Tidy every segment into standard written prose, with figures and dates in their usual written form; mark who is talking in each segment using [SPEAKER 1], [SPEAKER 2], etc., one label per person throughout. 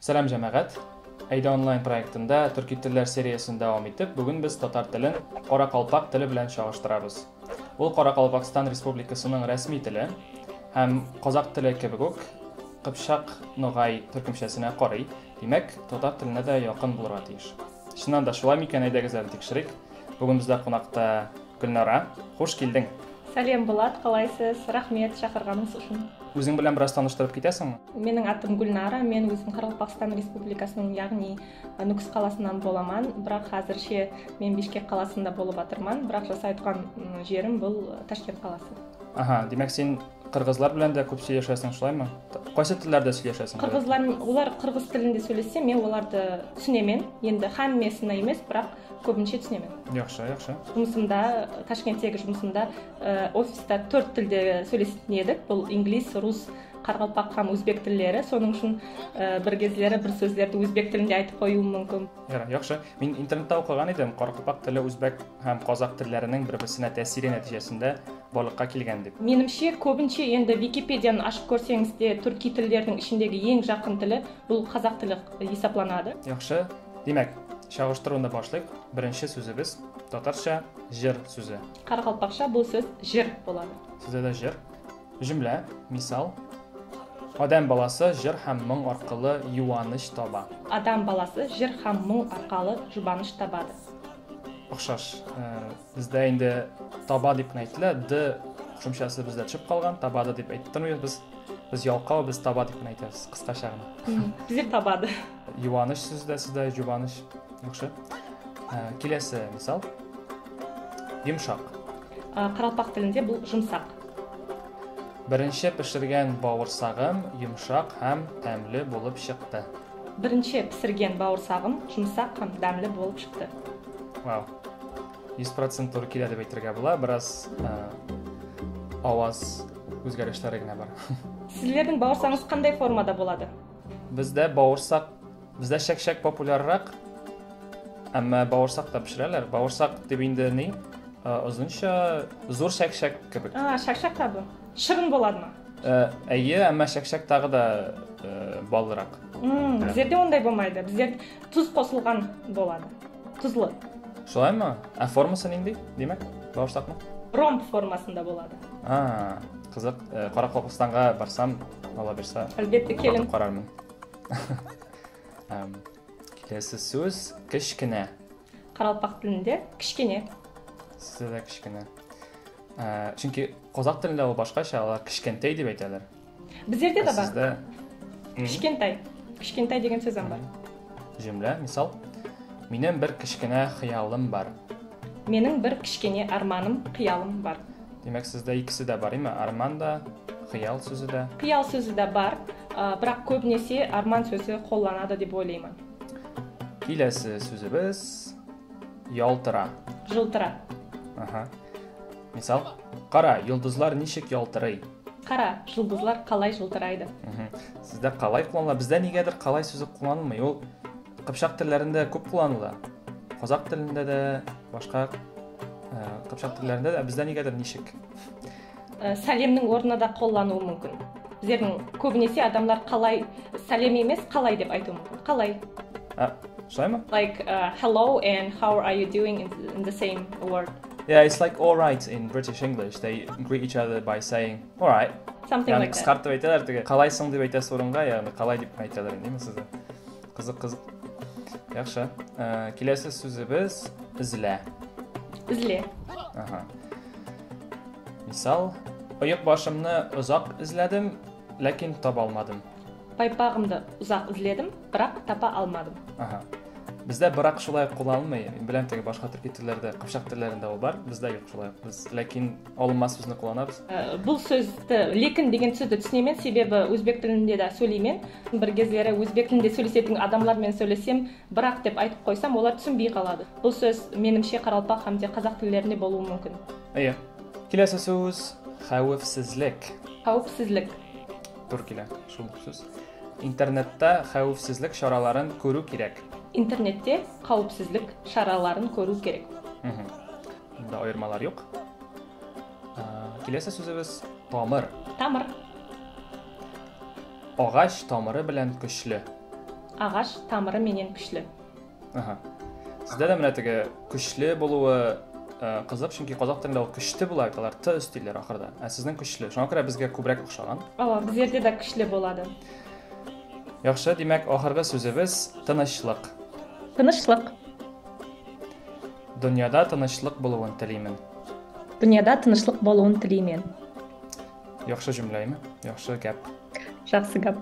[SPEAKER 1] Сәлам җәмәгать. Әйдә онлайн проектында төрки телләр сериясын дәвам итеп, бүген без татар телен Каракалпак теле белән чагыштырабыз. Ул Каракалпакстан Республикасының рәсми теле һәм казак теле кебек үк Кыпчак ногай төркемчәсенә карый. Димәк, татар теленә дә якын булырга тиеш. Чыннан да шулай микән, әйдәгез әле тикшерик. Бүген бездә кунакта Гөлнара. Хуш килдең.
[SPEAKER 2] Сәлем Булат, қалайсыз? Рахмет шақырғаныңыз үшін.
[SPEAKER 1] Үзең белән бераз таныштырып китәсеңме?
[SPEAKER 2] Менің атым Гүлнара, мен өзім Қарақалпақстан Республикасының, яғни Нүкіс қаласынан боламан, бірақ қазірше мен Бишкек қаласында болып атырман, бірақ жасай тұрған жерім бұл Ташкент қаласы.
[SPEAKER 1] Аха, демәк син кыргызлар белән дә күп сөйләшәсең, шулаймы? Кайсы телләрдә сөйләшәсең?
[SPEAKER 2] Кыргызлар, олар кыргыз телендә сөйләсә, мен оларды түсінемен. Енді һәммәсен емес, бірақ көбінше түсінемен.
[SPEAKER 1] Яхшы, яхшы.
[SPEAKER 2] Жұмысымда, Ташкенттегі жұмысымда офиста 4 тілде сөйлесетін едік. Бұл инглиз, рус, Қарақалпақ һәм өзбек тілдері. Соның үшін бір кездері бір сөздерді өзбек тілінде айтып қоюым мүмкін.
[SPEAKER 1] Яхшы. Мин интернетта оқыган идем, Қарақалпақ теле үзбек һәм казак телләренең бер-берсенә тәэсире нәтиҗәсендә барлыкка килгән дип.
[SPEAKER 2] Менімше, көбінше енді Википедияны ашып көрсеңіз де түрки тілдердің ішіндегі ең жақын тілі бұл қазақ тілі есепланады.
[SPEAKER 1] Яхшы. Димәк, чагыштыруны башлыйк. Беренче сүзебез татарча җыр сүзе.
[SPEAKER 2] Қарақалпақша бұл сөз жыр болады.
[SPEAKER 1] Сездә дә җыр. Җөмлә, мисал. Адам баласы җыр һәм моң аркылы юаныч таба.
[SPEAKER 2] Адам баласы җыр һәм моң аркылы жұбаныш табады.
[SPEAKER 1] Охшаш. Бездә инде таба дип әйтелә, д кушымчасы бездә төшеп калган, табады дип әйтеп тормыйбыз. Без ялкау, без таба дип әйтәбез, кыскача гына.
[SPEAKER 2] Бізде табады.
[SPEAKER 1] Юаныч сүздә сездә юаныч. Яхшы. Киләсе мисал. Йомшак.
[SPEAKER 2] Қарақалпақ тілінде бұл жұмсақ.
[SPEAKER 1] Беренче пешергән бавырсагым йомшак һәм тәмле булып чыкты.
[SPEAKER 2] Бірінші пісірген бауырсағым жұмсақ һәм дәмлі болып шықты.
[SPEAKER 1] Вау. 100% туры килә дип әйтергә була, бераз аваз үзгәрешләре генә бар.
[SPEAKER 2] Сізлердің бауырсағыңыз қандай формада болады?
[SPEAKER 1] Бездә бавырсак, бездә шәкшәк популяррак. Әмма бавырсак та пешерәләр. Бавырсак дип инде ни? Озынча зур шәкшәк кебек.
[SPEAKER 2] Шәкшәк табы. Шырын болады ма?
[SPEAKER 1] Әйе, әмма шәкшәк тагы да баллырак.
[SPEAKER 2] Біздерде ондай болмайды. Біздер тұз қосылған болады. Тұзлы.
[SPEAKER 1] Шулаймы? Формасы нинди? Демәк, бавырсакмы?
[SPEAKER 2] Ромб формасында болады.
[SPEAKER 1] Қызық. Қарақалпақстанға барсам, ала берса,
[SPEAKER 2] әлбетте келin.
[SPEAKER 1] Қарармын. Келесі сөз кішкене.
[SPEAKER 2] Қарақалпақ тілінде кішкене.
[SPEAKER 1] Сізде де кішкене. Чөнки қазақ тілінде ол башқаша, алар кішкентай деп әйтәләр.
[SPEAKER 2] Біздерде де бар.
[SPEAKER 1] Сізде
[SPEAKER 2] Кішкентай. Кішкентай деген сөз бар.
[SPEAKER 1] Җөмлә, мисал. Минем бер кішкене хыялым бар.
[SPEAKER 2] Менің бір кішкене арманым, қиялым бар.
[SPEAKER 1] Демәк, сездә икесе дә бар, име? Арман да, хыял сүзе дә.
[SPEAKER 2] Қиял сөзі де бар, бірақ көбінесе арман сөзі қолданады деп ойлаймын.
[SPEAKER 1] Киләсе сүзебез ялтыра.
[SPEAKER 2] Жылтыра.
[SPEAKER 1] Мисал, қара, йолдызлар ничек ялтырый?
[SPEAKER 2] Қара, жұлдызлар қалай жылтырайды?
[SPEAKER 1] Сездә қалай кулланыла? Бездә нигәдер қалай сүзе кулланылмый? Ул Кыпчак телләрендә күп кулланыла. Казак телендә дә, башка Кыпчак телләрендә дә бездә нигәдер ничек?
[SPEAKER 2] Сәлемнің орнына да қолдануы мүмкін. Біздердің көбінесе адамлар қалай, сәлем емес, қалай деп айтуы мүмкін. Қалай?
[SPEAKER 1] Шулаймы?
[SPEAKER 2] Like hello and how are you doing in the same word.
[SPEAKER 1] Yeah, it's like all right in British English. They greet each other by saying all right.
[SPEAKER 2] Something like that.
[SPEAKER 1] Кыскартып әйтәләр теге. Қалайсың дип әйтәсе урынга, ягъни қалай дип әйтәләр инде сездә. Кызык. Яхшы. Киләсе сүзебез излә.
[SPEAKER 2] Изле.
[SPEAKER 1] Мисал, аяк башымны узак изләдем, ләкин таба алмадым.
[SPEAKER 2] Пайпағымды ұзақ ізледім, бірақ тапа алмадым.
[SPEAKER 1] Бездә бирак шулай кулланылмый. Беләм теге башка төрки телләрдә, Кыпчак телләрендә ул бар. Бездә юк шулай. Без ләкин алынмас сүзне кулланабыз.
[SPEAKER 2] Бұл сөзді, лекін деген сөзді түсінемен, себебі өзбек тілінде де сөйлеймен. Бір кездері өзбек тілінде сөйлесетін адамлармен сөйлесем, бірақ деп айтып қойсам, олар түсінбей қалады. Бұл сөз менімше Қарақалпақ һәм де қазақ тілдерінде болуы мүмкін.
[SPEAKER 1] Әйе. Киләсе сүз хәвефсезлек.
[SPEAKER 2] Хәвефсезлек.
[SPEAKER 1] Тур килә шул сүз. Интернетта хәвефсезлек чараларын күрү кирәк.
[SPEAKER 2] Интернетте қауіпсіздік шараларын көру керек.
[SPEAKER 1] Бunda айырмалар юк. Киләсе сүзебез тамыр.
[SPEAKER 2] Тамыр.
[SPEAKER 1] Агач тамыры белән көчле.
[SPEAKER 2] ағаш тамыры менен күчлі.
[SPEAKER 1] Сізде де мына теге күчле болуы қызық, чөнки қазақ тілінде ол күчте була айталар, т өстиләр ахырда. Сезнең күчле. Шуңа күрә безгә күбрәк охшаган.
[SPEAKER 2] Бездә дә күчле булады.
[SPEAKER 1] Яхшы, димәк, ахыргы сүзебез тынычлык.
[SPEAKER 2] Тынычлык.
[SPEAKER 1] Дөньяда тынычлык булуын телимен.
[SPEAKER 2] Дөньяда тынычлык булуын телимен.
[SPEAKER 1] Яхшы җөмләме? Яхшы гәп.
[SPEAKER 2] Жақсы гәп.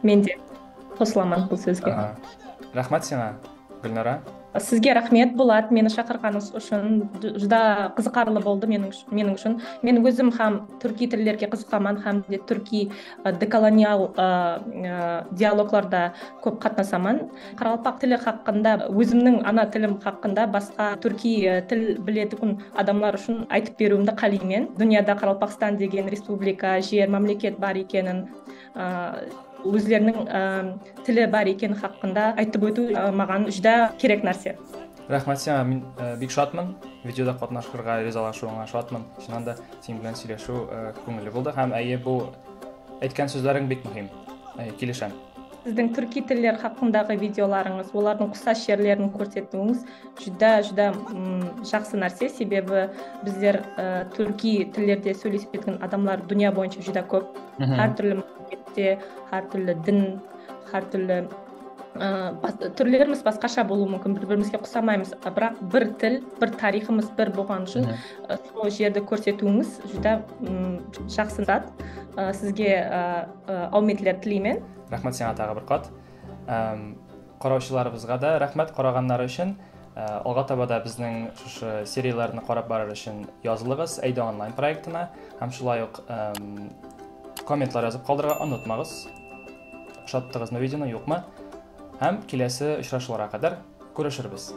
[SPEAKER 2] Мен де қосыламын бұл сөзге.
[SPEAKER 1] Рахмат сиңа, Гүлнара.
[SPEAKER 2] Сізге рахмет, Болат, мені шақырғаныңыз үшін жүдә қызықарлы болды менің үшін. Мен өзім һәм түрки тілдерге қызықамын, һәм де түрки деколониал диалогларда көп қатынасамын. Қарақалпақ тілі хақында, өзімнің ана тілім хақында басқа түрки тіл білетін адамлар үшін айтып беруімді қалаймын. Дүнияда Қарақалпақстан деген республика, жер, мемлекет бар екенін, өзлерінің тілі бар екен хақында айтып өту маған жүдә керек нәрсе.
[SPEAKER 1] Рахмат сиңа, мин бик шатмын. Видеода катнашырга ризалашуыңа шатмын. Чыннан да синең белән сөйләшү күңелле булды һәм бу әйткән сүзләрең бик мөһим. Килешәм.
[SPEAKER 2] Сіздің түрки тілдер хақындағы видеоларыңыз, олардың құсас жерлерін көрсетуіңіз жүдә жақсы нәрсе, себебі біздер түрки тілдерде сөйлесетін адамлар дүния бойынша жүдә көп. Әр түрлі мемлекетте, әр түрлі дін, әр түрлі түрлеріміз басқаша болуы мүмкін, бір-бірімізге ұқсамаймыз, бірақ бір тіл, бір тарихымыз бір болған үшін сол жерді көрсетуіңіз жүдә жақсы зат. Сізге ауметлер тілеймен.
[SPEAKER 1] Рахмат сиңа тағы бір қат. Қараушыларыбызға да рахмат қарағаннары үшін. Алға табада біздің шушы серияларны қарап барыр үшін язылыгыз Әйдә онлайн проектына. Һәм шулай ук комментлар язып калдырырга онытмагыз. Ошаттыгызмы видеоны, юкмы? Һәм киләсе очрашуларга кадәр күрешербез.